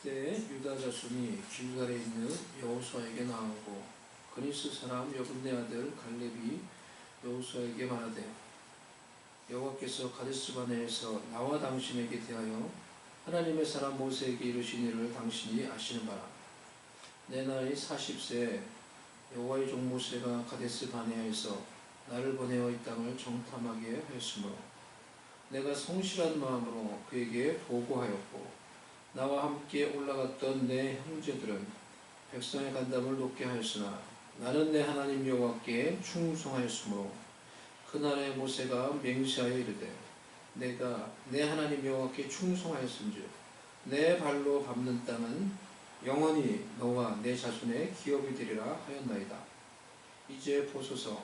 그때 유다 자손이 길갈에 있는 여호수아에게 나아오고 그니스 사람 여분네 아들 갈렙이 여호수아에게 말하되 여호와께서 가데스바네에서 나와 당신에게 대하여 하나님의 사람 모세에게 이르신 일을 당신이 아시는 바라. 내 나이 40세에 여호와의 종 모세가 가데스바네아에서 나를 보내어 이 땅을 정탐하게 하였으므로 내가 성실한 마음으로 그에게 보고하였고 나와 함께 올라갔던 내 형제들은 백성의 간담을 높게 하였으나 나는 내 하나님 여호와께 충성하였으므로 그날에 모세가 맹세하여 이르되 내가 내 하나님 여호와께 충성하였은즉 내 발로 밟는 땅은 영원히 너와 내 자손의 기업이 되리라 하였나이다. 이제 보소서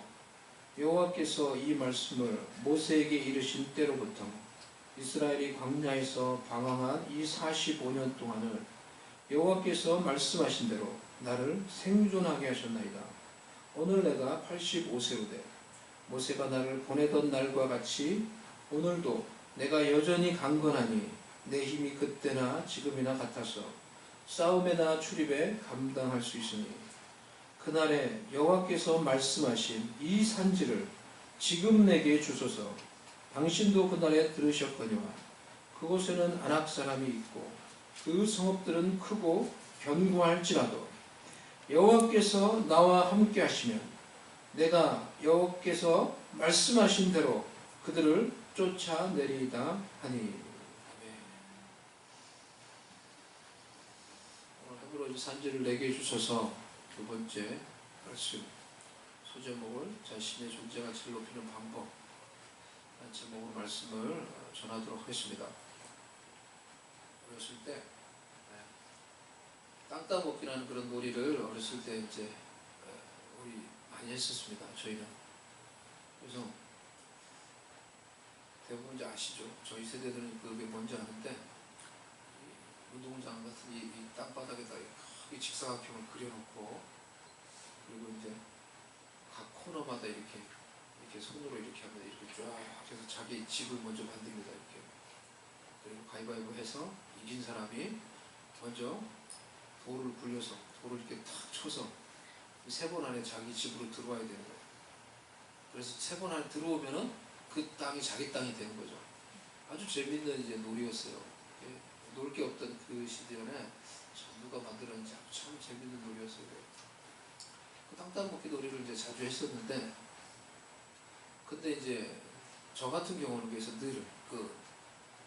여호와께서 이 말씀을 모세에게 이르신 때로부터 이스라엘이 광야에서 방황한 이 45년 동안을 여호와께서 말씀하신 대로 나를 생존하게 하셨나이다. 오늘 내가 85세로되 모세가 나를 보내던 날과 같이 오늘도 내가 여전히 강건하니 내 힘이 그때나 지금이나 같아서 싸움에나 출입에 감당할 수 있으니 그날에 여호와께서 말씀하신 이 산지를 지금 내게 주소서. 당신도 그날에 들으셨거니와 그곳에는 아낙 사람이 있고 그 성읍들은 크고 견고할지라도 여호와께서 나와 함께 하시면 내가 여호와께서 말씀하신 대로 그들을 쫓아내리이다 하니. 오늘 헤브론 산지를 내게 주소서. 두 번째 말씀 소제목을 자신의 존재 가치를 높이는 방법 제목으로 말씀을 전하도록 하겠습니다. 어렸을 때 땅 따먹기라는 그런 놀이를 어렸을 때 이제 우리 많이 했었습니다. 저희는. 그래서 대부분 이제 아시죠? 저희 세대들은 그게 뭔지 아는데 운동장 같은 이 땅바닥에다 크게 직사각형을 그려놓고 그리고 이제 각 코너마다 이렇게 손으로 이렇게 하면 이렇게 쫙 해서 자기 집을 먼저 만듭니다. 이렇게. 그리고 가위바위보 해서 이긴 사람이 먼저 돌을 굴려서 돌을 이렇게 탁 쳐서 3번 안에 자기 집으로 들어와야 되는 거예요. 그래서 3번 안에 들어오면은 그 땅이 자기 땅이 되는 거죠. 아주 재밌는 이제 놀이였어요. 놀 게 없던 그 시대에 누가 만들었는지 참 재밌는 놀이였어요. 그 땅 따먹기 놀이를 이제 자주 했었는데, 근데 이제 저 같은 경우는 그래서 늘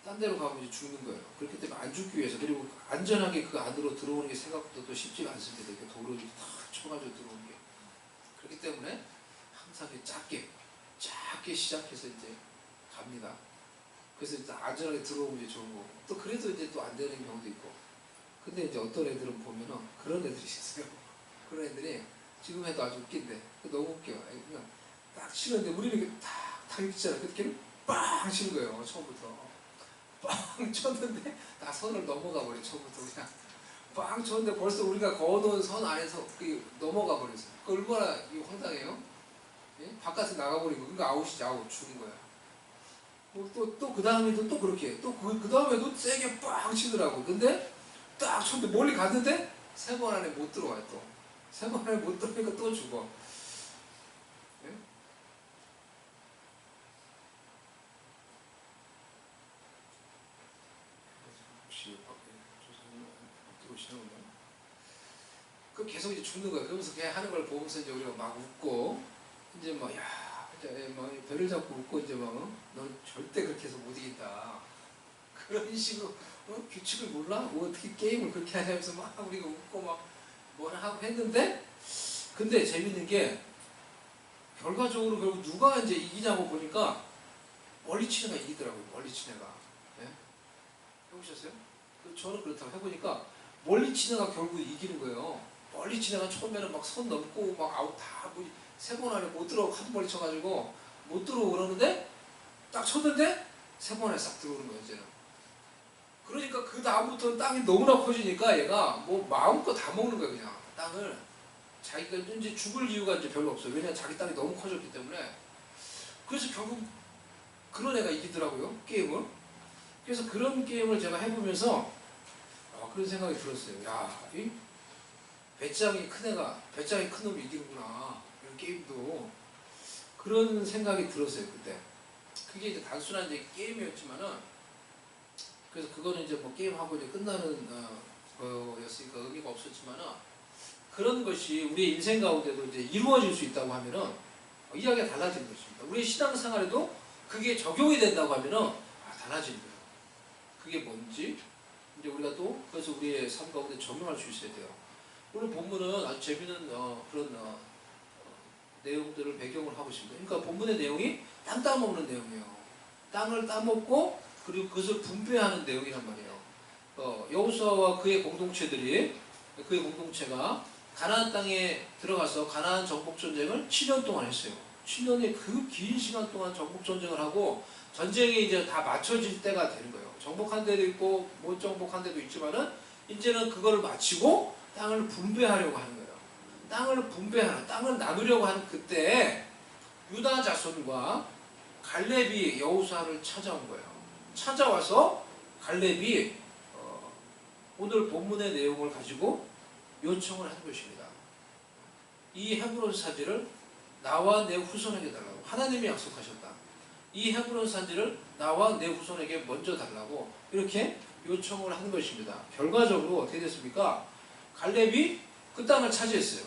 딴 데로 가면 이제 죽는 거예요. 그렇기 때문에 안 죽기 위해서, 그리고 안전하게 그 안으로 들어오는 게 생각보다 또 쉽지가 않습니다. 이렇게 도로 이렇게 탁 쳐가지고 들어오는 게. 그렇기 때문에 항상 작게 시작해서 이제 갑니다. 그래서 이제 안전하게 들어오면 이제 좋은 거고, 또 그래도 이제 또 안 되는 경우도 있고. 근데 이제 어떤 애들은 보면은 그런 애들이 있어요. 그런 애들이 지금 해도 아주 웃긴데, 너무 웃겨요. 그냥 딱 치는데 우리는 이렇게 탁 있잖아요. 그렇게 빵 치는 거예요. 처음부터. 빵 쳤는데 다 선을 넘어가 버려. 처음부터 그냥 빵 쳤는데 벌써 우리가 거둔 선 안에서 넘어가 버렸어요. 그 얼마나 황당해요? 예? 바깥에 나가버리고, 그러니까 아웃이지, 아웃. 죽은 거야. 또 그 다음에도 또 그렇게, 또 그 다음에도 세게 빵 치더라고. 근데 딱 쳤는데 멀리 갔는데 3번 안에 못 들어와요. 또 3번 안에 못 들어오니까 또 죽어. 예? 혹시 조사님 들어오시나요? 그 계속 이제 죽는 거야. 그러면서 그냥 하는 걸 보면서 이제 우리가 막 웃고, 이제 막 이제 막 배를 잡고 웃고, 이제 막 넌 절대 그렇게 해서 못 이긴다. 그런 식으로 규칙을 몰라? 뭐 어떻게 게임을 그렇게 하냐면서 막 우리가 웃고 막 뭐라 하고 했는데, 근데 재밌는 게 결과적으로 결국 누가 이제 이기냐고 보니까 멀리 치는 애가 이기더라고요. 멀리 치는 애가. 예? 해보셨어요? 저는 그렇다고 해보니까 멀리 치는 애가 결국 이기는 거예요. 멀리 치는 애가 처음에는 막 선 넘고 막 아웃 다 3번 안에 못 들어오고 하도 멀리 쳐가지고 못 들어오고 그러는데 딱 쳤는데 3번 안에 싹 들어오는 거예요. 이제는. 그러니까 그 다음부터는 땅이 너무나 커지니까 얘가 뭐 마음껏 다 먹는 거야. 그냥 땅을. 자기가 이제 죽을 이유가 이제 별로 없어요. 왜냐면 자기 땅이 너무 커졌기 때문에. 그래서 결국 그런 애가 이기더라고요. 게임을. 그래서 그런 게임을 제가 해보면서 그런 생각이 들었어요. 야, 이 배짱이 큰 애가, 배짱이 큰 놈이 이기는구나. 이런 게임도. 그런 생각이 들었어요, 그때. 그게 이제 단순한 이제 게임이었지만은, 그래서 그거는 이제 뭐 게임하고 이제 끝나는 거였으니까 의미가 없었지만은, 그런 것이 우리 인생 가운데도 이제 이루어질 수 있다고 하면은, 이야기가 달라지는 것입니다. 우리 신앙생활에도 그게 적용이 된다고 하면은, 달라지는 거예요. 그게 뭔지, 이제 우리가 또, 그래서 우리의 삶 가운데 적용할 수 있어야 돼요. 오늘 본문은 아주 재미있는 그런 내용들을 배경을 하고 있습니다. 그러니까 본문의 내용이 땅 따먹는 내용이에요. 땅을 따먹고 그리고 그것을 분배하는 내용이란 말이에요. 여호수아와 그의 공동체가 가나안 땅에 들어가서 가나안 정복 전쟁을 7년 동안 했어요. 7년의 그 긴 시간 동안 정복 전쟁을 하고 전쟁이 이제 다 맞춰질 때가 되는 거예요. 정복한 데도 있고 못 정복한 데도 있지만은 이제는 그거를 마치고 땅을 분배하려고 하는 거예요. 땅을 나누려고 하는 그때 유다 자손과 갈렙이 여호수아를 찾아온 거예요. 찾아와서 갈렙이 오늘 본문의 내용을 가지고 요청을 한 것입니다. 이 헤브론 산지를 나와 내 후손에게 달라고 하나님이 약속하셨다. 이 헤브론 산지를 나와 내 후손에게 먼저 달라고 이렇게 요청을 한 것입니다. 결과적으로 어떻게 됐습니까? 갈렙이 그 땅을 차지했어요.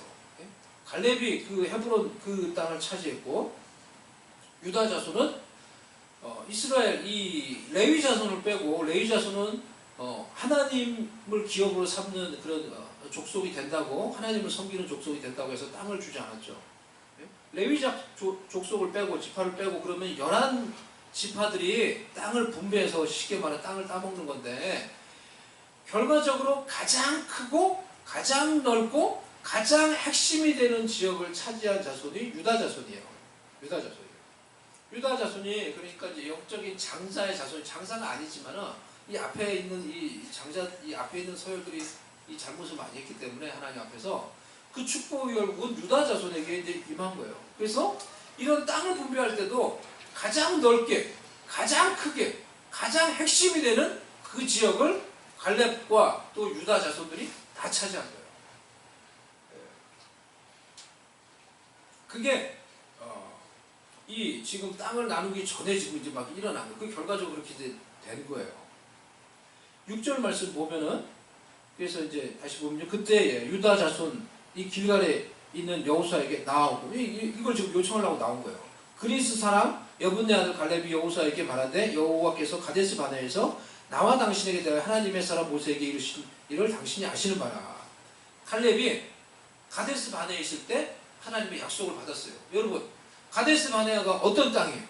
갈렙이 그 헤브론 그 땅을 차지했고 유다 자손은 이스라엘 이 레위 자손을 빼고 레위 자손은 하나님을 기업으로 삼는 그런 족속이 된다고 하나님을 섬기는 족속이 된다고 해서 땅을 주지 않았죠. 레위 족속을 빼고 지파를 빼고 그러면 11지파들이 땅을 분배해서 쉽게 말해 땅을 따먹는 건데 결과적으로 가장 크고 가장 넓고 가장 핵심이 되는 지역을 차지한 자손이 유다 자손이에요. 유다 자손이 그러니까 이제 영적인 장자의 자손이 장사가 아니지만은 이 앞에 있는 이 앞에 있는 서열들이 이 잘못을 많이 했기 때문에 하나님 앞에서 그 축복의 결국은 유다 자손에게 이제 임한 거예요. 그래서 이런 땅을 분배할 때도 가장 넓게, 가장 크게, 가장 핵심이 되는 그 지역을 갈렙과 또 유다 자손들이 다 차지한 거예요. 그게 이 지금 땅을 나누기 전에 지금 이제 막 일어난 거예요. 그 결과적으로 그렇게 이제 된 거예요. 6절 말씀 보면은 그래서 이제 다시 보면 그때 유다 자손 이 길갈에 있는 여호수아에게 나오고 이걸 지금 요청하려고 나온 거예요. 그리스 사람 여분네 아들 갈렙이 여호수아에게 말하되 여호와께서 가데스 바네에서 나와 당신에게 대하여 하나님의 사람 모세에게 이르신 일을 당신이 아시는 바라. 갈렙이 가데스 바네에 있을 때 하나님의 약속을 받았어요. 여러분 가데스 바네아가 어떤 땅이에요?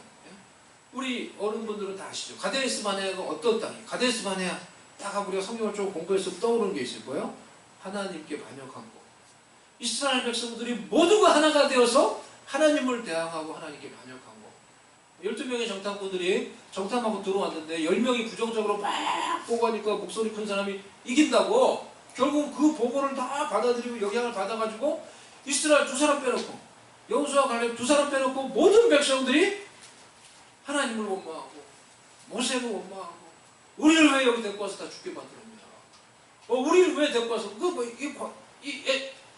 우리 어른분들은 다 아시죠? 가데스 바네아가 어떤 땅이에요? 가데스 바네아 딱 우리가 성경을 좀 공부해서 떠오르는 게 있을 거예요. 하나님께 반역한 거. 이스라엘 백성들이 모두가 하나가 되어서 하나님을 대항하고 하나님께 반역한 거. 12명의 정탐꾼들이 정탐하고 들어왔는데 10명이 부정적으로 막 보고하니까 목소리 큰 사람이 이긴다고 결국 그 보고를 다 받아들이고 영향을 받아가지고 이스라엘 2사람 빼놓고 여호수아 갈렙 2사람 빼놓고 모든 백성들이 하나님을 원망하고 모세를 원망하고 우리를 왜 여기 데리고 와서 다 죽게 만들었냐? 우리를 왜 데리고 와서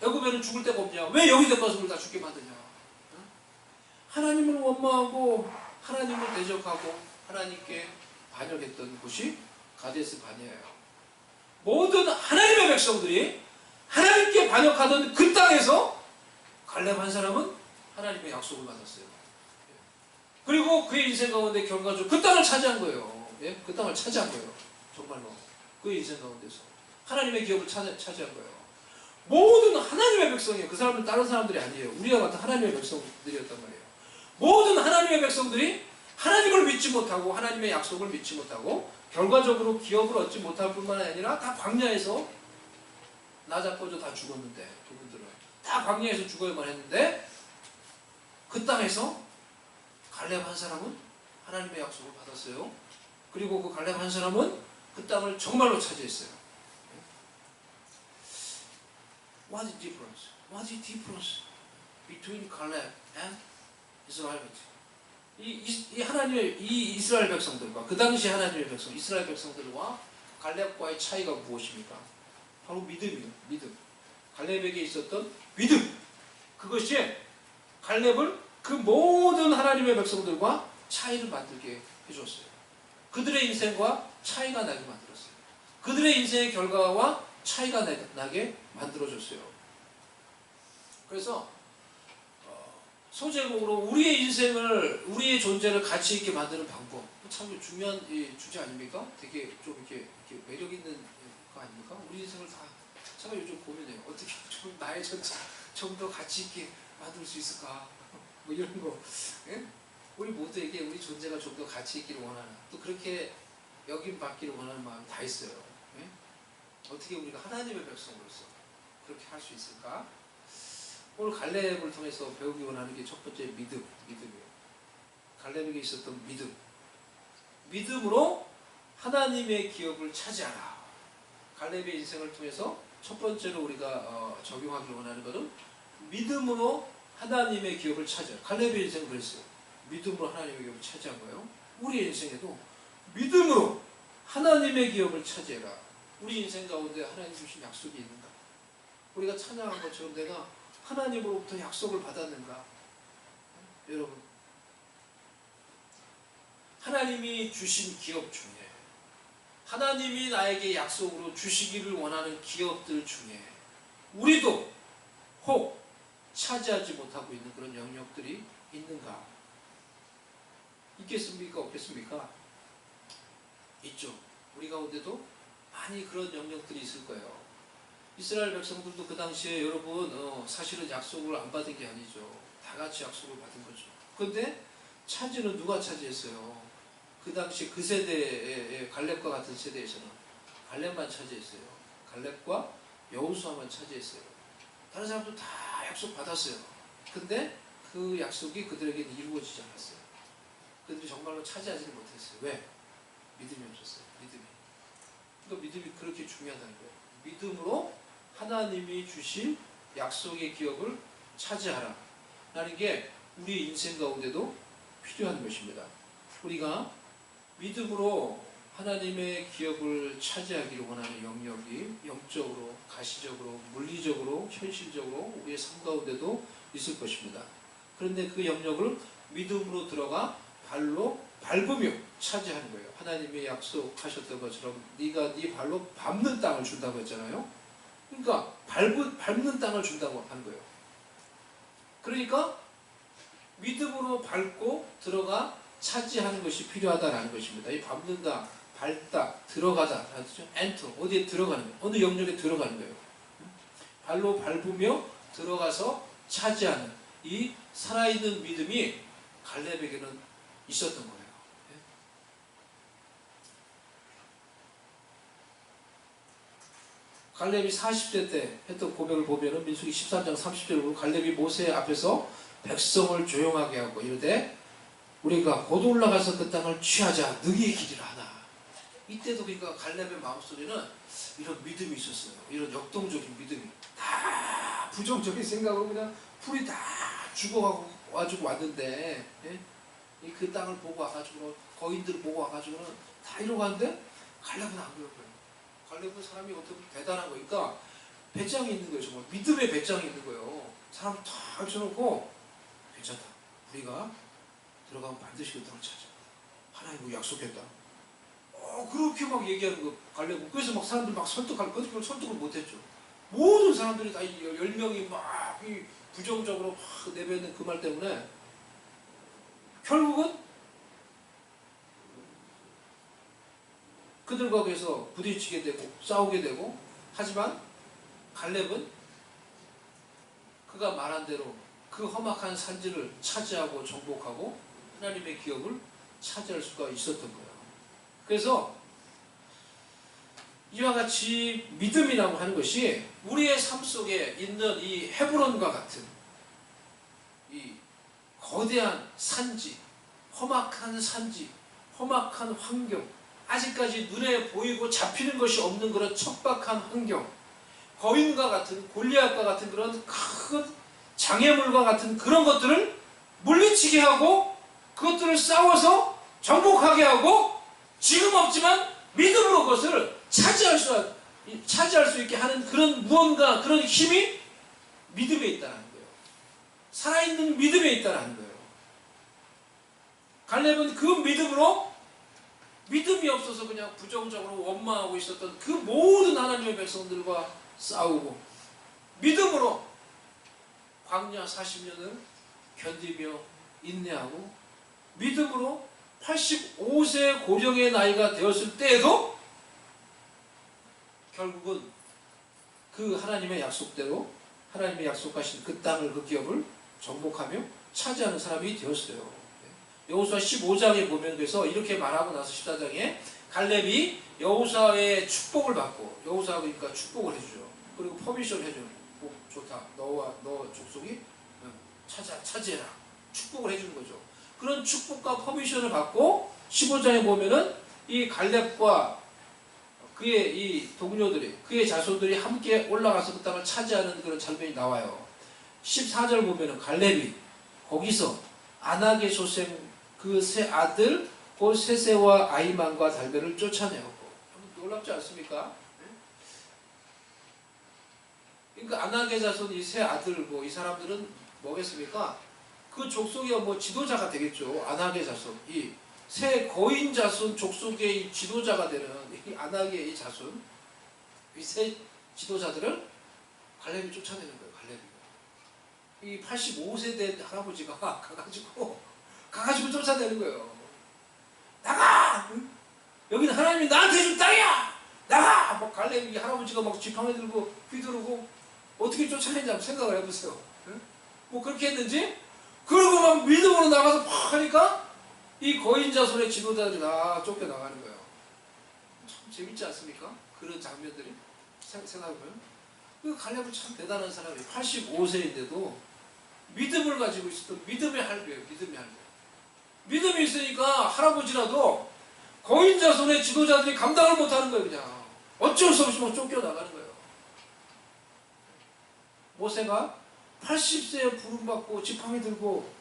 애굽에는 죽을 데가 없냐? 왜 여기 데리고 와서 우리 다 죽게 만드냐? 하나님을 원망하고 하나님을 대적하고 하나님께 반역했던 곳이 가데스 바네아예요. 모든 하나님의 백성들이 하나님께 반역하던 그 땅에서 갈렙 한 사람은 하나님의 약속을 받았어요. 그리고 그의 인생 가운데 결과적으로 그 땅을 차지한 거예요. 예? 그 땅을 차지한 거예요. 정말로 그의 인생 가운데서 하나님의 기업을 차지한 거예요. 모든 하나님의 백성이에요. 그 사람은 다른 사람들이 아니에요. 우리와 같은 하나님의 백성들이었단 말이에요. 모든 하나님의 백성들이 하나님을 믿지 못하고 하나님의 약속을 믿지 못하고 결과적으로 기업을 얻지 못할 뿐만 아니라 다 광야에서 나자꺼져 다 죽었는데 그분들은 다 광야에서 죽어야만 했는데 그 땅에서 갈렙 한 사람은 하나님의 약속을 받았어요. 그리고 그 갈렙 한 사람은 그 땅을 정말로 차지했어요. What is difference? What is difference between Caleb and Israelite? 이 하나님의 이 이스라엘 백성들과 그 당시 하나님의 백성 이스라엘 백성들과 갈렙과의 차이가 무엇입니까? 바로 믿음이에요. 믿음. 갈렙에게 있었던 믿음. 그것이 갈렙을 그 모든 하나님의 백성들과 차이를 만들게 해줬어요. 그들의 인생과 차이가 나게 만들었어요. 그들의 인생의 결과와 차이가 나게 만들어줬어요. 그래서 소제목으로 우리의 인생을, 우리의 존재를 가치 있게 만드는 방법, 참 중요한 주제 아닙니까? 되게 좀 이렇게 매력 있는 거 아닙니까? 우리 인생을 다 제가 요즘 고민해요. 어떻게 좀 나의 존재 좀 더 가치 있게 만들 수 있을까? 뭐 이런 거. 예? 우리 모두에게 우리 존재가 좀 더 가치 있기를 원하는, 또 그렇게 여김 받기를 원하는 마음이 다 있어요. 예? 어떻게 우리가 하나님의 백성으로서 그렇게 할 수 있을까? 오늘 갈렙을 통해서 배우기 원하는 게 첫 번째 믿음이에요. 갈렙에게 있었던 믿음. 믿음으로 하나님의 기업을 차지하라. 갈렙의 인생을 통해서 첫 번째로 우리가 적용하기 원하는 것은 믿음으로 하나님의 기업을 차지하라. 갈렙의 인생은 그랬어요. 믿음으로 하나님의 기업을 차지한 거예요. 우리 인생에도 믿음으로 하나님의 기업을 차지해라. 우리 인생 가운데 하나님 주신 약속이 있는가? 우리가 찬양한 것처럼 내가 하나님으로부터 약속을 받았는가? 여러분, 하나님이 주신 기업 중에, 하나님이 나에게 약속으로 주시기를 원하는 기업들 중에 우리도 혹 차지하지 못하고 있는 그런 영역들이 있는가? 있겠습니까? 없겠습니까? 있죠. 우리 가운데도 많이 그런 영역들이 있을 거예요. 이스라엘 백성들도 그 당시에 여러분 사실은 약속을 안 받은 게 아니죠. 다 같이 약속을 받은 거죠. 그런데 차지는 누가 차지했어요? 그 당시 그 세대의 갈렙과 같은 세대에서는 갈렙만 차지했어요. 갈렙과 여호수아만 차지했어요. 다른 사람도 다 약속 받았어요. 근데 그 약속이 그들에게는 이루어지지 않았어요. 그들이 정말로 차지하지는 못했어요. 왜? 믿음이 없었어요. 믿음이. 그러니까 믿음이 그렇게 중요하다는 거예요. 믿음으로 하나님이 주신 약속의 기업을 차지하라 라는 게 우리 인생 가운데도 필요한 것입니다. 우리가 믿음으로 하나님의 기업을 차지하기를 원하는 영역이 영적으로, 가시적으로, 물리적으로, 현실적으로 우리의 삶 가운데도 있을 것입니다. 그런데 그 영역을 믿음으로 들어가 발로 밟으며 차지하는 거예요. 하나님이 약속하셨던 것처럼 네가 네 발로 밟는 땅을 준다고 했잖아요. 그러니까 밟는 땅을 준다고 하는 거예요. 그러니까 믿음으로 밟고 들어가 차지하는 것이 필요하다라는 것입니다. 이 밟는다, 밟다, 들어가다, 엔터, 어디에 들어가는 거예요. 어느 영역에 들어가는 거예요. 발로 밟으며 들어가서 차지하는 이 살아있는 믿음이 갈렙에게는 있었던 거예요. 갈렙이 40대 때 했던 고백을 보면은 민수기 13장 30절을 보면 갈렙이 모세 앞에서 백성을 조용하게 하고 이르되 우리가 곧 올라가서 그 땅을 취하자 너희의 길이라 하나. 이때도 그러니까 갈렙의 마음속에는 이런 믿음이 있었어요. 이런 역동적인 믿음이. 다 부정적인 생각으로 그냥 풀이 다 죽어가지고 왔는데, 예? 그 땅을 보고 와가지고 거인들을 보고 와가지고는 다 이러고 왔는데 갈렙은 안 그럴 거예요. 갈렙은 사람이 어떻게 대단한 거니까 배짱이 있는 거예요. 정말 믿음의 배짱이 있는 거예요. 사람을 다 앉혀놓고 괜찮다. 우리가 들어가면 반드시 그 땅을 찾아. 하나님이 약속했다. 그렇게 막 얘기하는 거 갈렙은. 그래서 막 사람들 막 그걸 설득을 못했죠. 모든 사람들이 다 10명이 막 부정적으로 막 내뱉는 그 말 때문에 결국은 그들과 계속 부딪히게 되고 싸우게 되고, 하지만 갈렙은 그가 말한 대로 그 험악한 산지를 차지하고 정복하고 하나님의 기업을 차지할 수가 있었던 거예요. 그래서 이와 같이 믿음이라고 하는 것이 우리의 삶 속에 있는 이 헤브론과 같은 이 거대한 산지, 험악한 산지, 험악한 환경, 아직까지 눈에 보이고 잡히는 것이 없는 그런 척박한 환경, 거인과 같은, 골리앗과 같은 그런 큰 장애물과 같은 그런 것들을 물리치게 하고 그것들을 싸워서 정복하게 하고 지금 없지만 믿음으로 그것을 차지할 수 있게 하는 그런 무언가, 그런 힘이 믿음에 있다는 거예요. 살아있는 믿음에 있다는 거예요. 갈렙은 그 믿음으로, 믿음이 없어서 그냥 부정적으로 원망하고 있었던 그 모든 하나님의 백성들과 싸우고, 믿음으로 광야 40년을 견디며 인내하고, 믿음으로 85세 고령의 나이가 되었을 때에도 결국은 그 하나님의 약속대로, 하나님의 약속하신 그 땅을, 그 기업을 정복하며 차지하는 사람이 되었어요. 여호수아 15장에 보면 그래서 이렇게 말하고 나서 14장에 갈렙이 여호수아의 축복을 받고, 여호수아가 그러니까 축복을 해주죠. 그리고 퍼미션을 해줘요. 좋다. 너와 너 족속이 차지해라. 축복을 해주는 거죠. 그런 축복과 퍼미션을 받고 15장에 보면은 이 갈렙과 그의 이 동료들이, 그의 자손들이 함께 올라가서 그 땅을 차지하는 그런 장면이 나와요. 14절 보면은 갈렙이 거기서 아낙의 소생 그 세 아들 곧 세세와 아이만과 달베를 쫓아내었고, 놀랍지 않습니까? 그러니까 아낙의 자손 이 세 아들, 이 사람들은 뭐겠습니까? 그 족속의 지도자가 되겠죠. 아낙의 자손, 이 세 거인 자손 족속의 이 지도자가 되는 이 아낙의 이 자손, 이 세 지도자들을 갈렙이 쫓아내는 거예요. 갈렙이. 이 85세 된 할아버지가 가가지고 쫓아내는 거예요. 나가! 여기는 하나님이 나한테 준 땅이야! 나가! 갈렙이 할아버지가 지팡이 들고 휘두르고 어떻게 쫓아내는지 한번 생각을 해보세요. 그렇게 했는지, 그리고 막 믿음으로 나가서 팍 하니까 이 거인 자손의 지도자들이 다 쫓겨나가는 거예요. 참 재밌지 않습니까? 그런 장면들이 생각해보면. 그 갈렙은 참 대단한 사람이에요. 85세인데도 믿음을 가지고 있었던 믿음의 할배예요. 믿음의 할배. 믿음이 있으니까 할아버지라도 거인 자손의 지도자들이 감당을 못하는 거예요. 그냥 어쩔 수 없이 쫓겨나가는 거예요. 모세가 80세에 부름받고 지팡이 들고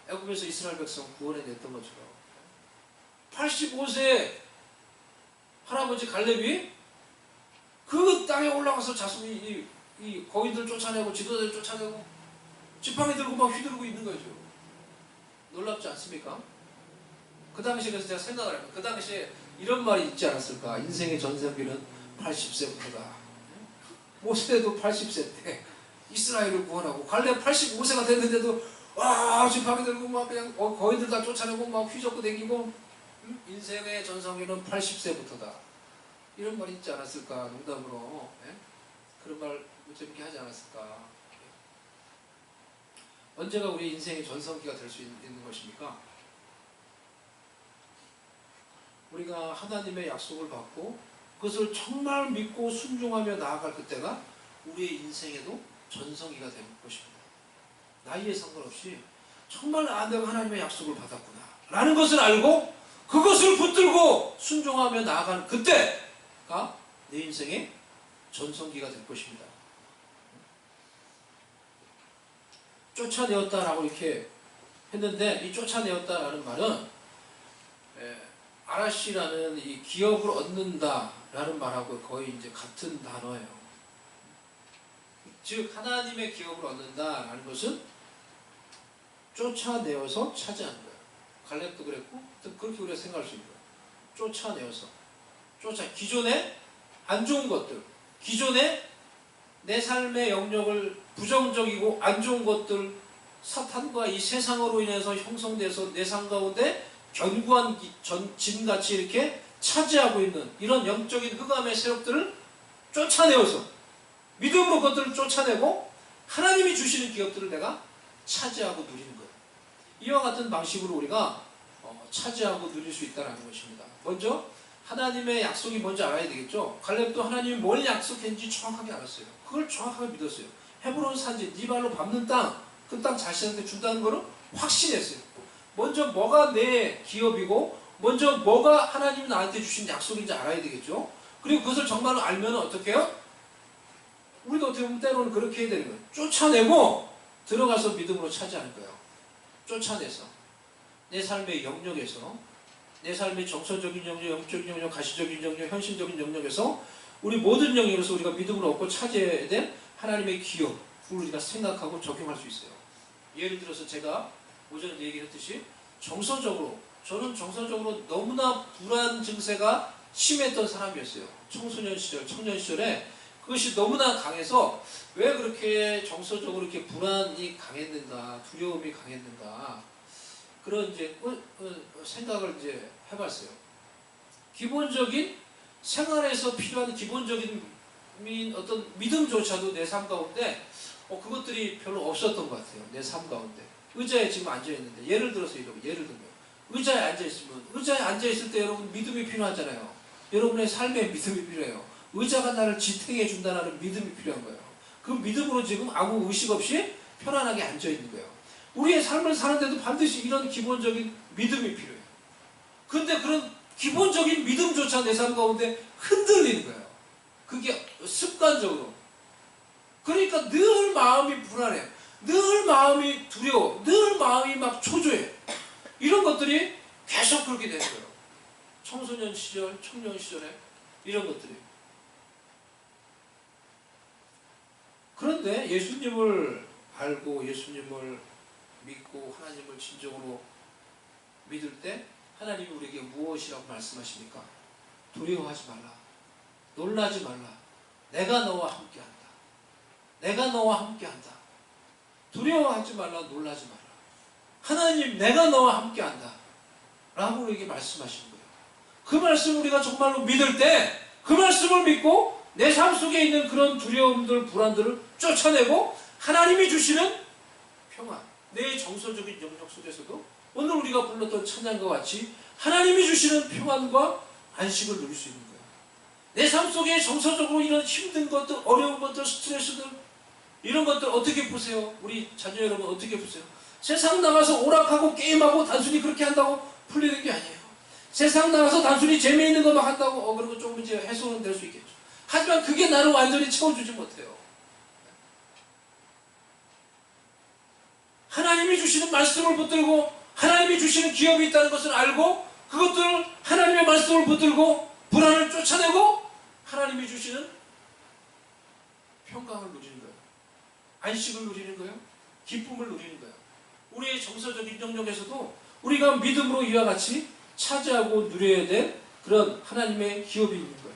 애굽에서 이스라엘 백성 구원해냈던 것처럼 85세 할아버지 갈렙이 그 땅에 올라가서 자손이 이 거인들 쫓아내고 지도자들 쫓아내고 지팡이 들고 막 휘두르고 있는 거죠. 놀랍지 않습니까? 그 당시에 그래서 제가 생각을 해요. 그 당시에 이런 말이 있지 않았을까? 인생의 전성기는 80세부터다. 모세도 80세 때 이스라엘을 구원하고, 갈렙 85세가 됐는데도 지팡이 들고 막 그냥 거인들 다 쫓아내고 막 휘젓고 다니고, 인생의 전성기는 80세부터다. 이런 말이 있지 않았을까? 농담으로. 그런 말 재밌게 하지 않았을까? 언제가 우리 인생의 전성기가 될 수 있는 것입니까? 우리가 하나님의 약속을 받고 그것을 정말 믿고 순종하며 나아갈 그때가 우리의 인생에도 전성기가 될 것입니다. 나이에 상관없이 정말 내가 하나님의 약속을 받았구나 라는 것을 알고 그것을 붙들고 순종하며 나아가는 그때가 내 인생의 전성기가 될 것입니다. 쫓아내었다라고 이렇게 했는데, 이 쫓아내었다라는 말은 아라시라는 이 기업을 얻는다라는 말하고 거의 이제 같은 단어예요. 즉 하나님의 기업을 얻는다라는 것은 쫓아내어서 차지하는 거예요. 갈렙도 그랬고 그렇게 우리가 생각할 수 있는 거예요. 쫓아내어서 기존에 안 좋은 것들, 기존에 내 삶의 영역을 부정적이고 안 좋은 것들, 사탄과 이 세상으로 인해서 형성돼서 내 삶 가운데 견고한 진같이 이렇게 차지하고 있는 이런 영적인 흑암의 세력들을 쫓아내어서 믿음으로 그것들을 쫓아내고 하나님이 주시는 기업들을 내가 차지하고 누리는 거예요. 이와 같은 방식으로 우리가 차지하고 누릴 수 있다는 것입니다. 먼저 하나님의 약속이 뭔지 알아야 되겠죠. 갈렙도 하나님이 뭘 약속했는지 정확하게 알았어요. 그걸 정확하게 믿었어요. 헤브론 산지 네 발로 밟는 땅, 그 땅 자신한테 준다는 거를 확신했어요. 먼저 뭐가 내 기업이고 먼저 뭐가 하나님이 나한테 주신 약속인지 알아야 되겠죠. 그리고 그것을 정말로 알면 어떻게 해요? 우리도 어떻게 보면 때로는 그렇게 해야 되는 거예요. 쫓아내고 들어가서 믿음으로 차지하는 거예요. 쫓아내서 내 삶의 영역에서 내 삶의 정서적인 영역, 영적인 영역, 가시적인 영역, 현실적인 영역에서 우리 모든 영역에서 우리가 믿음으로 얻고 차지해야 될 하나님의 기업을 우리가 생각하고 적용할 수 있어요. 예를 들어서 제가 오전에 얘기했듯이 저는 정서적으로 너무나 불안 증세가 심했던 사람이었어요. 청소년 시절, 청년 시절에 그것이 너무나 강해서 왜 그렇게 정서적으로 이렇게 불안이 강했는가, 두려움이 강했는가 그런 이제 생각을 이제 해봤어요. 기본적인 생활에서 필요한 기본적인 어떤 믿음조차도 내 삶 가운데 그것들이 별로 없었던 것 같아요. 내 삶 가운데 의자에 지금 앉아 있는데 예를 들어서 예를 들면 의자에 앉아 있으면 의자에 앉아 있을 때 여러분 믿음이 필요하잖아요. 여러분의 삶에 믿음이 필요해요. 의자가 나를 지탱해 준다는 믿음이 필요한 거예요. 그 믿음으로 지금 아무 의식 없이 편안하게 앉아 있는 거예요. 우리의 삶을 사는데도 반드시 이런 기본적인 믿음이 필요해요. 근데 그런 기본적인 믿음조차 내 삶 가운데 흔들리는 거예요. 그게 습관적으로. 그러니까 늘 마음이 불안해요. 늘 마음이 두려워. 늘 마음이 막 초조해. 이런 것들이 계속 그렇게 되는 거예요. 청소년 시절, 청년 시절에 이런 것들이. 그런데 예수님을 알고 예수님을 믿고 하나님을 진정으로 믿을 때 하나님이 우리에게 무엇이라고 말씀하십니까? 두려워하지 말라. 놀라지 말라. 내가 너와 함께한다. 내가 너와 함께한다. 두려워하지 말라. 놀라지 말라. 하나님 내가 너와 함께한다. 라고 우리에게 말씀하시는 거예요. 그 말씀을 우리가 정말로 믿을 때 그 말씀을 믿고 내 삶 속에 있는 그런 두려움들, 불안들을 쫓아내고 하나님이 주시는 평안, 내 정서적인 영역 속에서도 오늘 우리가 불렀던 찬양과 같이 하나님이 주시는 평안과 안식을 누릴 수 있는 거예요. 내 삶 속에 정서적으로 이런 힘든 것들, 어려운 것들, 스트레스들 이런 것들 어떻게 보세요? 우리 자녀 여러분 어떻게 보세요? 세상 나가서 오락하고 게임하고 단순히 그렇게 한다고 풀리는 게 아니에요. 세상 나가서 단순히 재미있는 것만 한다고 그리고 좀 이제 해소는 될 수 있겠죠. 하지만 그게 나를 완전히 채워주지 못해요. 하나님이 주시는 말씀을 붙들고 하나님이 주시는 기업이 있다는 것을 알고 그것들을 하나님의 말씀을 붙들고 불안을 쫓아내고 하나님이 주시는 평강을 누리는 거예요. 안식을 누리는 거예요. 기쁨을 누리는 거예요. 우리의 정서적인 영역에서도 우리가 믿음으로 이와 같이 차지하고 누려야 될 그런 하나님의 기업이 있는 거예요.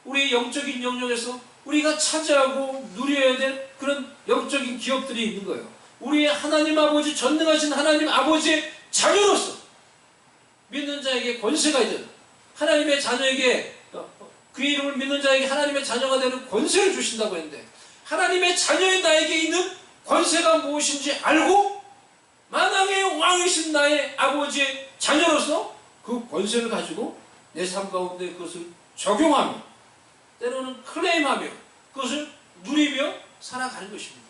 우리의 영적인 영역에서 우리가 차지하고 누려야 될 그런 영적인 기업들이 있는 거예요. 우리의 하나님 아버지, 전능하신 하나님 아버지의 자녀로서 믿는 자에게 권세가 있는 하나님의 자녀에게 그 이름을 믿는 자에게 하나님의 자녀가 되는 권세를 주신다고 했는데 하나님의 자녀인 나에게 있는 권세가 무엇인지 알고 만왕의 왕이신 나의 아버지의 자녀로서 그 권세를 가지고 내 삶 가운데 그것을 적용하며 때로는 클레임하며 그것을 누리며 살아가는 것입니다.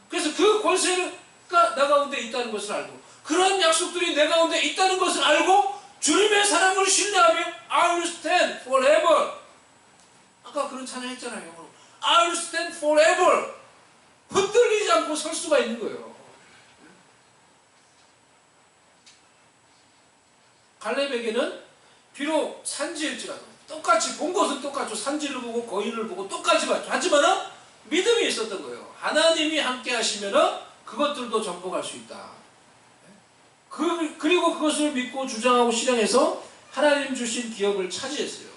그래서 그 권세가 나 가운데 있다는 것을 알고 그런 약속들이 내 가운데 있다는 것을 알고 주님의 사랑을 신뢰하며 I will stand forever. 아까 그런 찬양 했잖아요. 영어로. I will stand forever. 흔들리지 않고 설 수가 있는 거예요. 갈렙에게는 비록 산지일지라도 똑같이 본 것은 똑같죠. 산지를 보고 거인을 보고 똑같이 봤죠. 하지만 믿음이 있었던 거예요. 하나님이 함께 하시면 그것들도 정복할 수 있다. 그리고 그것을 믿고 주장하고 실행해서 하나님 주신 기업을 차지했어요.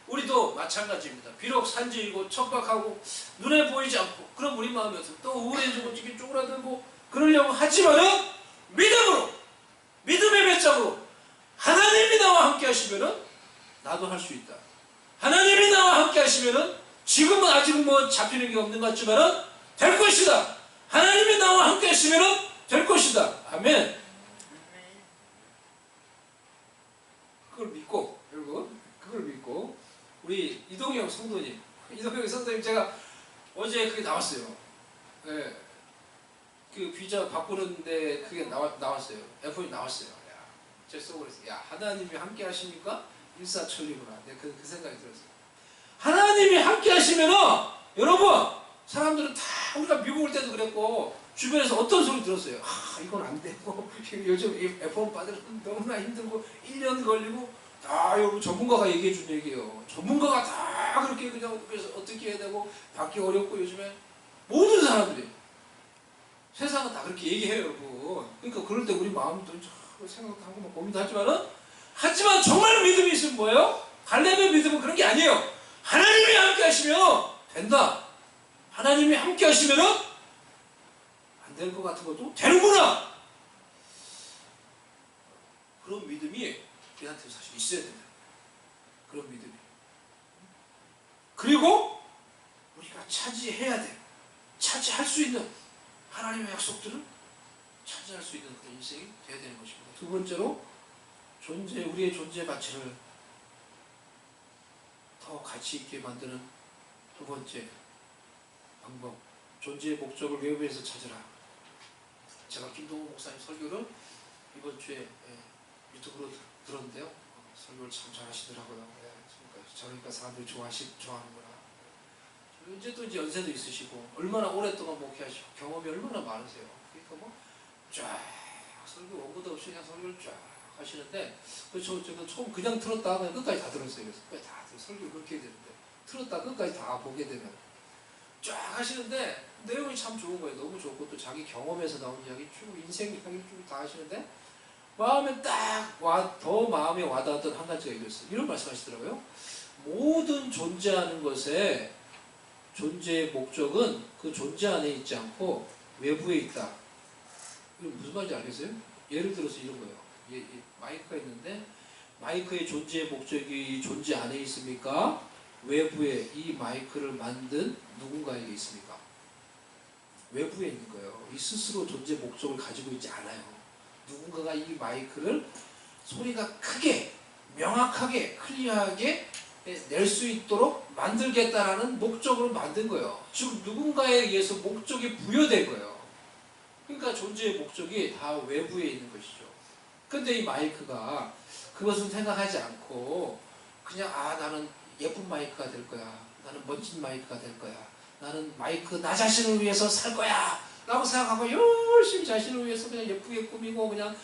우리도 마찬가지입니다. 비록 산지이고 척박하고 눈에 보이지 않고 그럼 우리 마음에서 또 우울해지고 쪼그라들고 그러려고 하지만은 믿음으로 믿음의 배짱으로 하나님이 나와 함께 하시면은 나도 할 수 있다. 하나님이 나와 함께 하시면은 지금은 아직 뭐 잡히는 게 없는 것 같지만은 될 것이다. 하나님이 나와 함께 하시면은 될 것이다. 아멘. 그걸 믿고 여러분 그걸 믿고 우리 이동영 성도님 제가 어제 그게 나왔어요. 네. 그 비자 바꾸는데 그게 나왔어요. F1이 나왔어요. 제 속으로 했어요. 야 하나님이 함께 하시니까 일사천리구나. 내가 그 생각이 들었어요. 하나님이 함께 하시면은 여러분 사람들은 다 우리가 미국 올 때도 그랬고 주변에서 어떤 소리 들었어요. 이건 안 되고 요즘 F1 받으면 너무나 힘들고 1년 걸리고 다 여러분 전문가가 얘기해 준 얘기예요. 전문가가 다 그렇게 그냥 그래서 어떻게 해야 되고 받기 어렵고 요즘에 모든 사람들이 세상은 다 그렇게 얘기해요, 여러분. 그러니까 그럴 때 우리 마음도 생각도 하고 막 고민도 하지만 정말 믿음이 있으면 뭐예요? 갈렙의 믿음은 그런 게 아니에요. 하나님이 함께 하시면 된다. 하나님이 함께 하시면은 안 될 것 같은 것도 되는구나. 그런 믿음이 우리한테 사실 있어야 된다. 그런 믿음이. 그리고 우리가 차지해야 돼. 차지할 수 있는 하나님의 약속들을 차지할 수 있는 그런 인생이 되어야 되는 것입니다. 두 번째로 우리의 존재 가치를 더 가치 있게 만드는 두 번째 방법, 존재의 목적을 외부에서 찾으라. 제가 김동호 목사님 설교를 이번 주에 유튜브로 들었는데요. 설교를 참 잘하시더라고요. 저러니까 사람들이 좋아하는구나. 이제 또 연세도 있으시고 얼마나 오랫동안 목회하시고 경험이 얼마나 많으세요. 그러니까 뭐 쫙 설교 원고도 없이 그냥 설교를 쫙 하시는데 저는 처음 그냥 들었다 그냥 끝까지 다 들었어요. 그래서 끝까지 다 설교를 그렇게 해야 되는데 들었다 끝까지 다 보게 되면 쫙 하시는데 내용이 참 좋은 거예요. 너무 좋고 또 자기 경험에서 나온 이야기 쭉 인생 이야기 쭉 다 하시는데 마음에 더 마음에 와닿았던 한 가지가 이거였어요. 이런 말씀하시더라고요. 모든 존재하는 것에 존재의 목적은 그 존재 안에 있지 않고 외부에 있다. 이거 무슨 말인지 알겠어요? 예를 들어서 이런 거예요. 마이크가 있는데 마이크의 존재의 목적이 존재 안에 있습니까? 외부에 이 마이크를 만든 누군가에게 있습니까? 외부에 있는 거예요. 이 스스로 존재 목적을 가지고 있지 않아요. 누군가가 이 마이크를 소리가 크게, 명확하게, 클리어하게 낼 수 있도록 만들겠다라는 목적으로 만든 거예요. 즉 누군가에 의해서 목적이 부여된 거예요. 그러니까 존재의 목적이 다 외부에 있는 것이죠. 근데 이 마이크가 그것은 생각하지 않고 그냥 나는 예쁜 마이크가 될 거야. 나는 멋진 마이크가 될 거야. 나는 마이크 나 자신을 위해서 살 거야. 라고 생각하고 열심히 자신을 위해서 그냥 예쁘게 꾸미고 그냥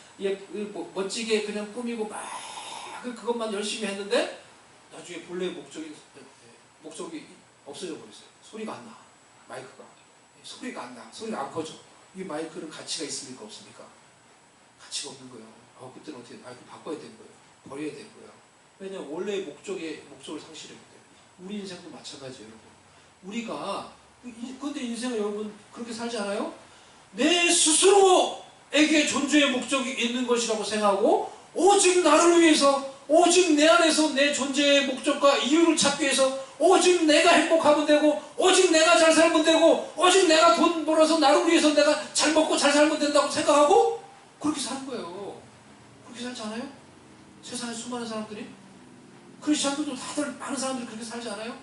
멋지게 그냥 꾸미고 막 그것만 열심히 했는데 나중에 본래의 목적이 없어져 버렸어요. 소리가 안 나. 마이크가. 소리가 안 나. 소리가 안 커져. 이 마이크는 가치가 있습니까? 없습니까? 가치가 없는 거예요. 그때는 어떻게 마이크 바꿔야 되는 거예요. 버려야 되는 거예요. 왜냐하면 원래의 목적을 상실했기 때문에. 우리 인생도 마찬가지예요, 여러분. 우리가 근데 인생을 여러분 그렇게 살지 않아요? 내 스스로에게 존재의 목적이 있는 것이라고 생각하고 오직 나를 위해서 오직 내 안에서 내 존재의 목적과 이유를 찾기 위해서 오직 내가 행복하면 되고 오직 내가 잘 살면 되고 오직 내가 돈 벌어서 나를 위해서 내가 잘 먹고 잘 살면 된다고 생각하고 그렇게 사는 거예요. 그렇게 살지 않아요? 세상에 수많은 사람들이 크리스찬들도 다들 많은 사람들이 그렇게 살지 않아요?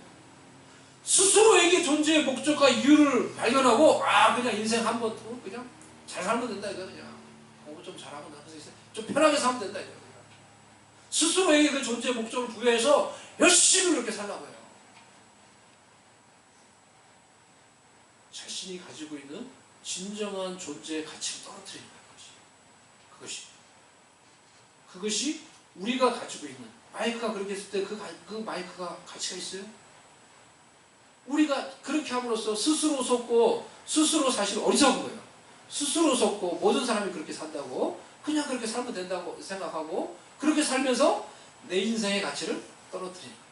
스스로에게 존재의 목적과 이유를 발견하고 그냥 인생 한 번 그냥 잘 살면 된다 이거 그냥 공부 좀 잘하고 나서 좀 편하게 살면 된다 이거 그냥. 스스로에게 그 존재의 목적을 부여해서 열심히 그렇게 살라고 해요. 자신이 가지고 있는 진정한 존재의 가치를 떨어뜨리는 거예요. 그것이 우리가 가지고 있는 마이크가 그렇게 했을 때 그 마이크가 가치가 있어요? 우리가 그렇게 함으로써 스스로 속고 스스로 사실 어리석은 거예요. 스스로 속고 모든 사람이 그렇게 산다고 그냥 그렇게 살면 된다고 생각하고 그렇게 살면서 내 인생의 가치를 떨어뜨리는 거예요.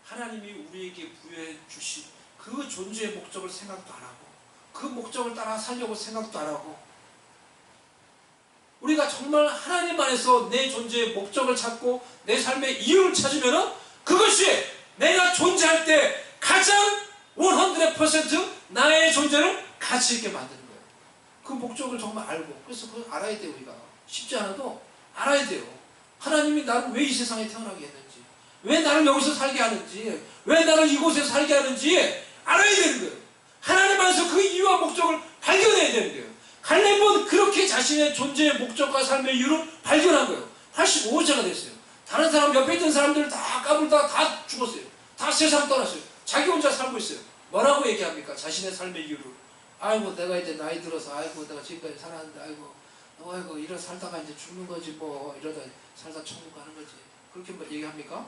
하나님이 우리에게 부여해 주신 그 존재의 목적을 생각도 안 하고 그 목적을 따라 살려고 생각도 안 하고 우리가 정말 하나님 안에서 내 존재의 목적을 찾고 내 삶의 이유를 찾으면 그것이 내가 존재할 때 가장 100% 나의 존재를 가치 있게 만드는 거예요. 그 목적을 정말 알고 그래서 그걸 알아야 돼요. 우리가 쉽지 않아도 알아야 돼요. 하나님이 나를 왜 이 세상에 태어나게 했는지 왜 나를 여기서 살게 하는지 왜 나를 이곳에 살게 하는지 알아야 되는 거예요. 하나님 안에서 그 이유와 목적을 발견해야 되는 거예요. 갈렙은 그렇게 자신의 존재의 목적과 삶의 이유를 발견한 거예요. 85세가 됐어요. 다른 사람 옆에 있던 사람들 다 까불다가 다 죽었어요. 다 세상 떠났어요. 자기 혼자 살고 있어요. 뭐라고 얘기합니까? 자신의 삶의 이유를. 아이고 내가 이제 나이 들어서 아이고 내가 지금까지 살았는데 아이고 너 이러 살다가 이제 죽는 거지 뭐 이러다 살다 천국 가는 거지. 그렇게 뭐 얘기합니까?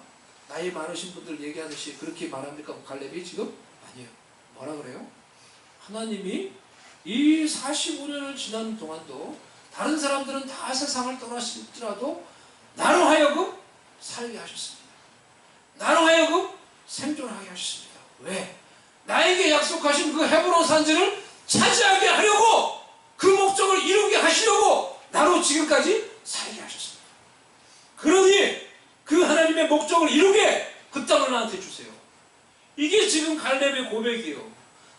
나이 많으신 분들 얘기하듯이 그렇게 말합니까? 갈렙이 지금? 아니에요. 뭐라 그래요? 하나님이 이 45년을 지난 동안도 다른 사람들은 다 세상을 떠나실지라도 나로 하여금 살게 하셨습니다. 나로 하여금 생존하게 하셨습니다. 왜? 나에게 약속하신 그 헤브론 산지를 차지하게 하려고 그 목적을 이루게 하시려고 나로 지금까지 살게 하셨습니다. 그러니 그 하나님의 목적을 이루게 그 땅을 나한테 주세요. 이게 지금 갈렙의 고백이에요.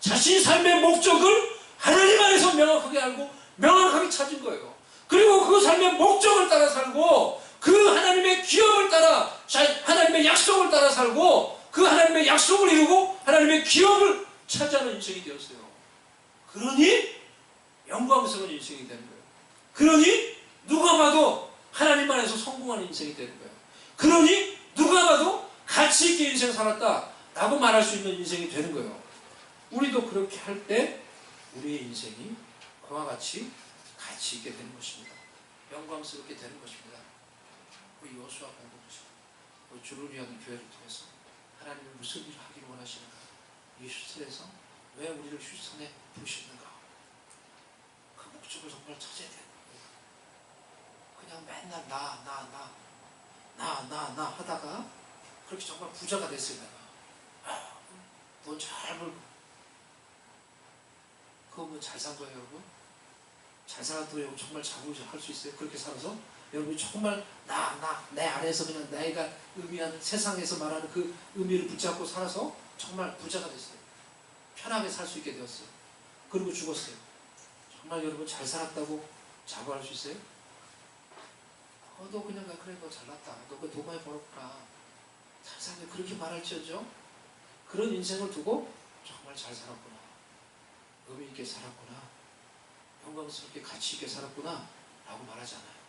자신의 삶의 목적을 하나님 안에서 명확하게 알고 명확하게 찾은 거예요. 그리고 그 삶의 목적을 따라 살고 그 하나님의 기업을 따라 하나님의 약속을 따라 살고 그 하나님의 약속을 이루고 하나님의 기업을 차지하는 인생이 되었어요. 그러니 영광스러운 인생이 되는 거예요. 그러니 누가 봐도 하나님 안에서 성공하는 인생이 되는 거예요. 그러니 누가 봐도 가치 있게 인생 살았다 라고 말할 수 있는 인생이 되는 거예요. 우리도 그렇게 할 때 우리의 인생이 그와 같이 가치 있게 되는 것입니다. 영광스럽게 되는 것입니다. 우리 여호수아 공동체, 우리 주를 위한 교회를 통해서 하나님은 무슨 일을 하기를 원하시는가? 이 휴선에서 왜 우리를 휴선에 부르시는가? 그 목적을 정말 찾아야 되는 거예요. 그냥 맨날 나 하다가 그렇게 정말 부자가 됐어요. 내가 돈 잘 벌고 그거 뭐 잘 산 거예요, 여러분? 잘 살았다고 여러분 정말 자부할 수 있어요? 그렇게 살아서? 여러분이 정말 내 안에서 그냥 내가 의미하는 세상에서 말하는 그 의미를 붙잡고 살아서 정말 부자가 됐어요. 편하게 살 수 있게 되었어요. 그리고 죽었어요. 정말 여러분 잘 살았다고 자부할 수 있어요? 너 그냥 그래 너 잘났다. 너 그 돈 많이 벌었구나. 잘 살네. 그렇게 말할지어죠. 그런 인생을 두고 정말 잘 살았구나. 의미 있게 살았구나. 영광스럽게 가치 있게 살았구나. 라고 말하지 않아요.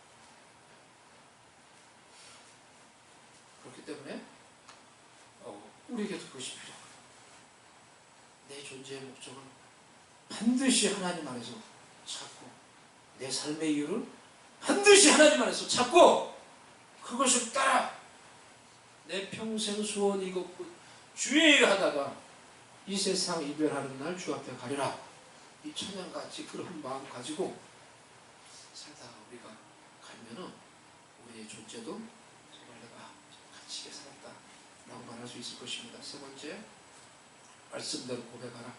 그렇기 때문에 우리에게도 그것이 필요해요. 내 존재의 목적은 반드시 하나님 안에서 찾고 내 삶의 이유를 반드시 하나님 안에서 찾고 그것을 따라 내 평생 소원 이것고 주의 일 하다가 이 세상 이별하는 날 주 앞에 가리라. 이 천양같이 그런 마음 가지고 살다가 우리가 가면은 우리의 존재도 정말 내가 가치 있게 살았다 라고 말할 수 있을 것입니다. 세 번째, 말씀대로 고백하라.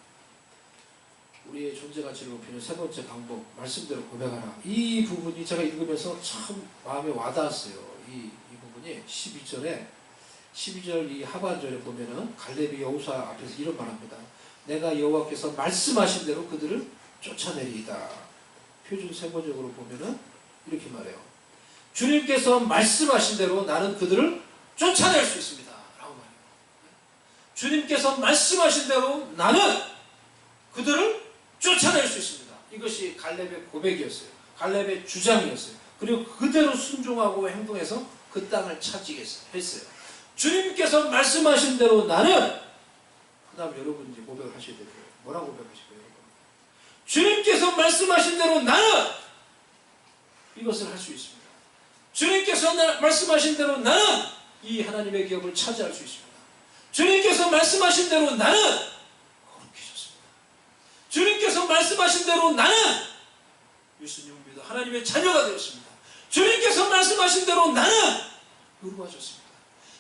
우리의 존재 가치를 높이는 세 번째 방법, 말씀대로 고백하라. 이 부분이 제가 읽으면서 참 마음에 와닿았어요. 이 부분이 12절 이 하반절에 보면은 갈렙이 여호수아 앞에서 이런 말합니다. 내가 여호와께서 말씀하신 대로 그들을 쫓아내리이다. 표준 세번역으로 보면은 이렇게 말해요. 주님께서 말씀하신 대로 나는 그들을 쫓아낼 수 있습니다. 라고 말해요. 주님께서 말씀하신 대로 나는 그들을 쫓아낼 수 있습니다. 이것이 갈렙의 고백이었어요. 갈렙의 주장이었어요. 그리고 그대로 순종하고 행동해서 그 땅을 차지게 했어요. 주님께서 말씀하신 대로 나는 그 다음 여러분 이제 고백을 하셔야 돼요. 뭐라고 고백하실 거예요? 여러분? 주님께서 말씀하신 대로 나는 이것을 할 수 있습니다. 주님께서 말씀하신 대로 나는 이 하나님의 기업을 차지할 수 있습니다. 주님께서 말씀하신 대로 나는 거룩해졌습니다. 주님께서 말씀하신 대로 나는 예수님 믿어 하나님의 자녀가 되었습니다. 주님께서 말씀하신 대로 나는 의로워졌습니다.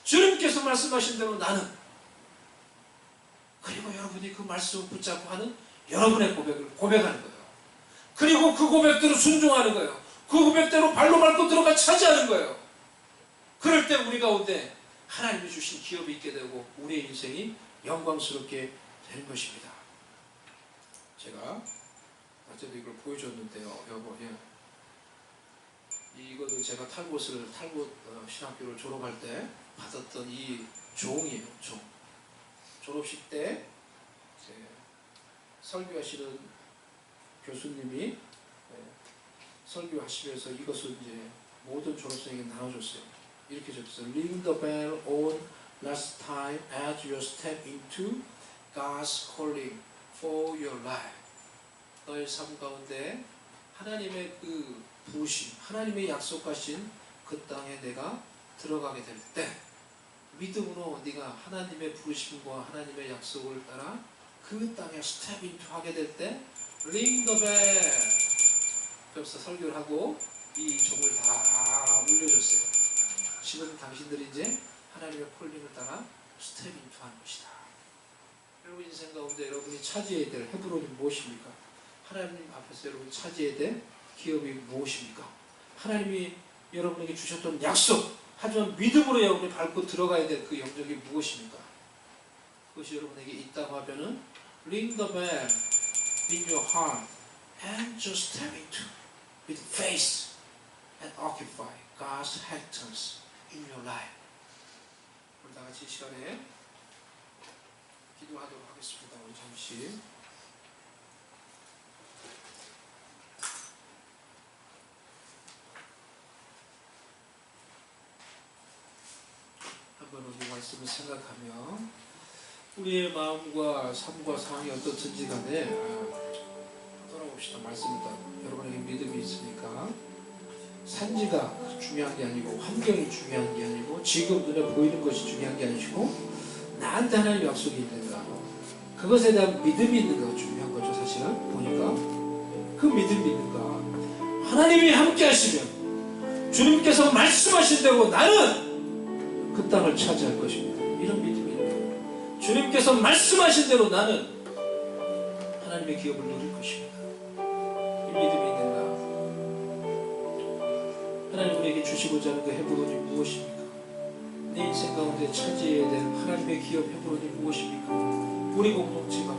주님께서 말씀하신 대로 나는 그리고 여러분이 그 말씀을 붙잡고 하는 여러분의 고백을 고백하는 거예요. 그리고 그 고백대로 순종하는 거예요. 그 고백대로 발로 밟고 들어가 차지하는 거예요. 그럴 때 우리 가운데 하나님이 주신 기업이 있게 되고 우리의 인생이 영광스럽게 되는 것입니다. 제가 어제도 이걸 보여줬는데요. 여보, 이것도 제가 탈봇 신학교를 졸업할 때 받았던 이 종이에요. 종. 졸업식 때 설교하시는 교수님이 설교하시면서 이것을 이제 모든 졸업생에게 나눠줬어요. 이렇게 적었어요. Ring the bell on last time as you step into God's calling for your life. 너의 삶 가운데 하나님의 그 부르심, 하나님의 약속하신 그 땅에 내가 들어가게 될 때 믿음으로 네가 하나님의 부르심과 하나님의 약속을 따라 그 땅에 스텝 인투 하게 될 때 링 더 벨 그래서 설교를 하고 이 종을 다 울려줬어요. 지금 당신들이 이제 하나님의 콜링을 따라 스텝 인투 하는 것이다. 여러분 인생 가운데 여러분이 차지해야 될 헤브론이 무엇입니까? 하나님 앞에서 여러분 차지해야 될 기업이 무엇입니까? 하나님이 여러분에게 주셨던 약속, 하지만 믿음으로 여러분이 밟고 들어가야 될 그 영역이 무엇입니까? 그것이 여러분에게 있다고 하면은 ring the bell in your heart and just step into with faith and occupy God's inheritance in your life. 우리 다 같이 이 시간에 기도하도록 하겠습니다. 우리 잠시 한번 우리 말씀을 생각하며 우리의 마음과 삶과 상황이 어떻든지 간에 돌아봅시다. 말씀을 따라 여러분에게 믿음이 있으니까 산지가 중요한 게 아니고 환경이 중요한 게 아니고 지금 눈에 보이는 것이 중요한 게 아니고 나한테 하나님의 약속이 있는가 그것에 대한 믿음이 있는 거 중요한 거죠. 사실은 보니까 그 믿음이 있는가 하나님이 함께 하시면 주님께서 말씀하신 대로 나는 그 땅을 차지할 것입니다. 이런 믿음이 있는 거예요. 주님께서 말씀하신 대로 나는 하나님의 기업을 누릴 것입니다. 이 믿음이 있는가? 하나님 우리에게 주시고자 하는 그 헤브론이 무엇입니까? 내 인생 가운데 차지해야 될 하나님의 기업 헤브론이 무엇입니까? 우리 공동체가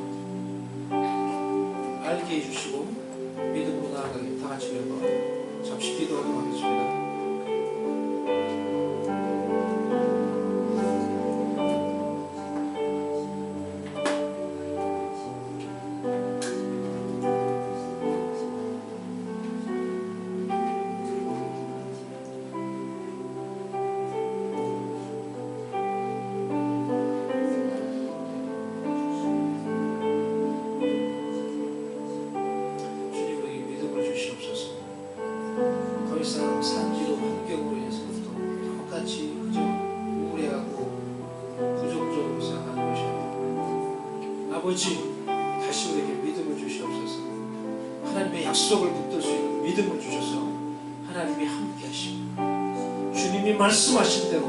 알게 해주시고 믿음으로 나아가게 다 같이 한번 잠시 기도하도록 하겠습니다. 산지로 환경으로 인해서도 똑같이 그저 우울해하고 부정적으로 생각하는 것이 아니라 아버지 다시 우리에게 믿음을 주시옵소서. 하나님의 약속을 붙들 수 있는 믿음을 주셔서 하나님이 함께 하시고 주님이 말씀하신 대로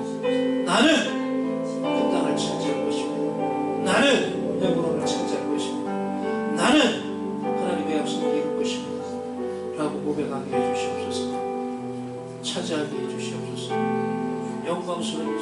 나는 그 땅을 차지할 것이고 나는 헤브론을 차지할 것이고 나는 하나님의 약속을 이룰 것입니다 라고 고백하게 해주시옵소서. 차지하게 해주시옵소서. 영광스러운